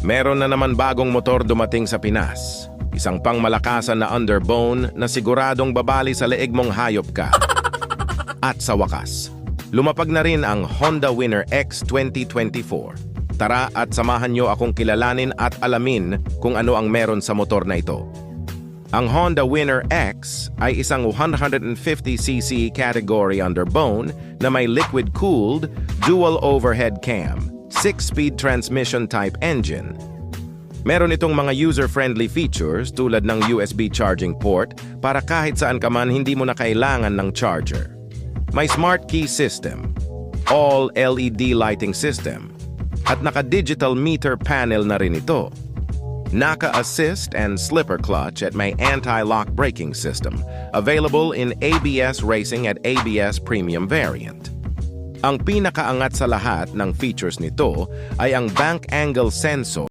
Meron na naman bagong motor dumating sa Pinas. Isang pangmalakasan na underbone na siguradong babali sa leeg mong hayop ka. At sa wakas, lumapag na rin ang Honda Winner X 2024. Tara at samahan nyo akong kilalanin at alamin kung ano ang meron sa motor na ito. Ang Honda Winner X ay isang 150cc category underbone na may liquid-cooled, dual overhead cam, 6-speed transmission type engine. Meron itong mga user-friendly features tulad ng USB charging port para kahit saan ka man hindi mo na kailangan ng charger. May smart key system, all LED lighting system, at naka-digital meter panel na rin ito. Naka-assist and slipper clutch at may anti-lock braking system, available in ABS Racing at ABS Premium variant. Ang pinakaangat sa lahat ng features nito ay ang bank angle sensor